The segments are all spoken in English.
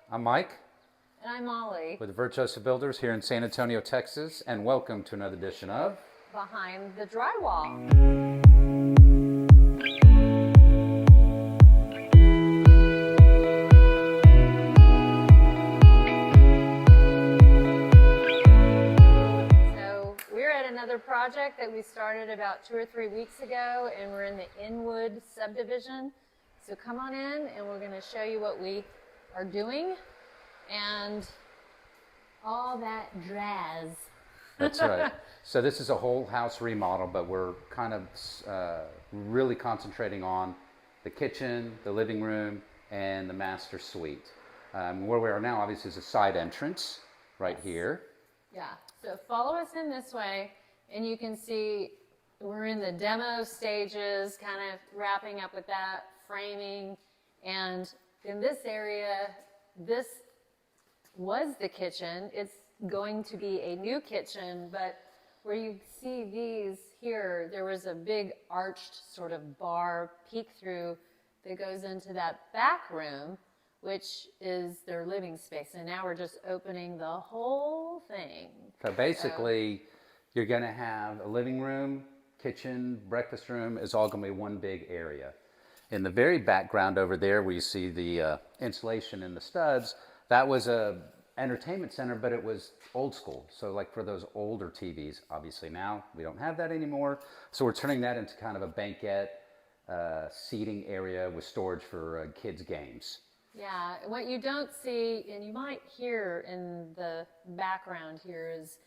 I'm Mike And I'm Molly. with Virtuoso Builders here in San Antonio, Texas, and welcome to another edition of Behind the Drywall. So we're at another project that we started about 2 or 3 weeks ago, and we're in the Inwood subdivision. So come on in and we're going to show you what we are doing and all that jazz. That's right. So this is a whole house remodel, but we're kind of really concentrating on the kitchen, the living room, and the master suite. Where we are now, obviously, is a side entrance right here. Yeah, so follow us in this way, and you can see we're in the demo stages, kind of wrapping up with that, framing, and in this area, this was the kitchen. It's going to be a new kitchen, but where you see these here, there was a big arched sort of bar peek through that goes into that back room, which is their living space. And now we're just opening the whole thing. So basically, you're going to have a living room, kitchen, breakfast room is all going to be one big area. In the very background over there where you see the insulation and the studs, that was a entertainment center, but it was old school. So like for those older TVs, obviously now we don't have that anymore. So we're turning that into kind of a banquette seating area with storage for kids' games. Yeah, what you don't see, and you might hear in the background here, is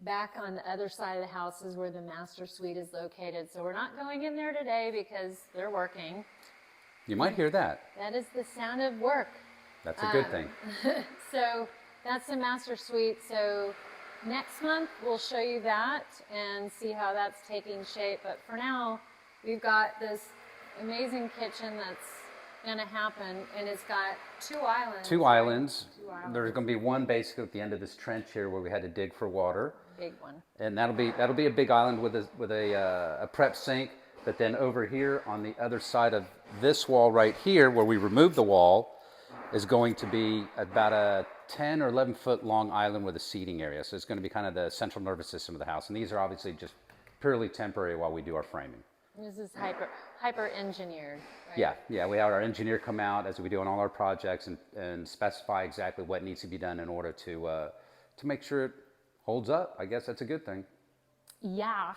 back on the other side of the house is where the master suite is located. So we're not going in there today because they're working. You might hear that. That is the sound of work. That's a good thing. So that's the master suite. So next month we'll show you that and see how that's taking shape. But for now, we've got this amazing kitchen that's going to happen, and it's got two islands. Two right? islands. Two islands. There's going to be one basically at the end of this trench here where we had to dig for water. Big one. And that'll be a big island with a prep sink. But then over here on the other side of this wall right here, where we removed the wall, is going to be about a 10 or 11 foot long island with a seating area. So it's going to be kind of the central nervous system of the house. And these are obviously just purely temporary while we do our framing. This is hyper engineered. Right? Yeah, we have our engineer come out as we do on all our projects and specify exactly what needs to be done in order to make sure it holds up. I guess that's a good thing. Yeah.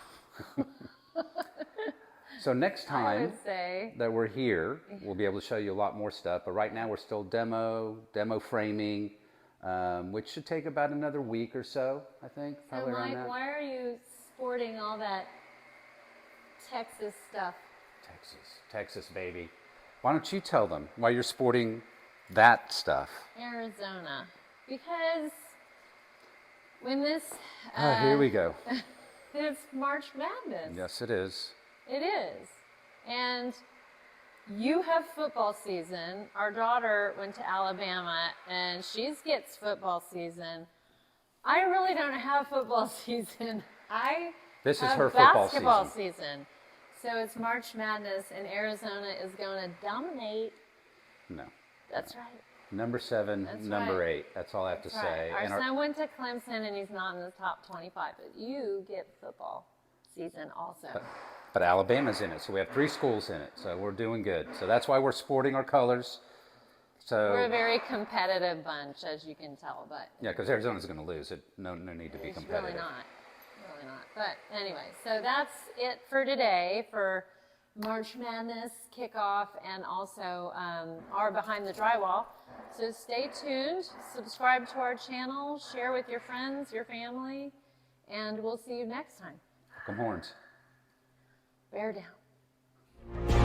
So next time that we're here, we'll be able to show you a lot more stuff. But right now we're still demo framing, which should take about another week or so, I think. So Mike, why are you sporting all that Texas stuff? Texas, baby. Why don't you tell them why you're sporting that stuff? Arizona. Because when this... here we go. It's March Madness. Yes, it is. It is. And you have football season. Our daughter went to Alabama, and she gets football season. I really don't have football season. This is have her football basketball season. So it's March Madness, and Arizona is going to dominate. No. That's right. Number 7, That's number right. 8. That's all I have to say. Our son went to Clemson, and he's not in the top 25. But you get football season also. But Alabama's in it, so we have 3 schools in it, so we're doing good. So that's why we're sporting our colors. So we're a very competitive bunch, as you can tell. But yeah, because Arizona's going to lose. No need to be it's competitive. Really not. But anyway, so that's it for today for March Madness kickoff and also our Behind the Drywall. So stay tuned, subscribe to our channel, share with your friends, your family, and we'll see you next time. Come horns. Bear down.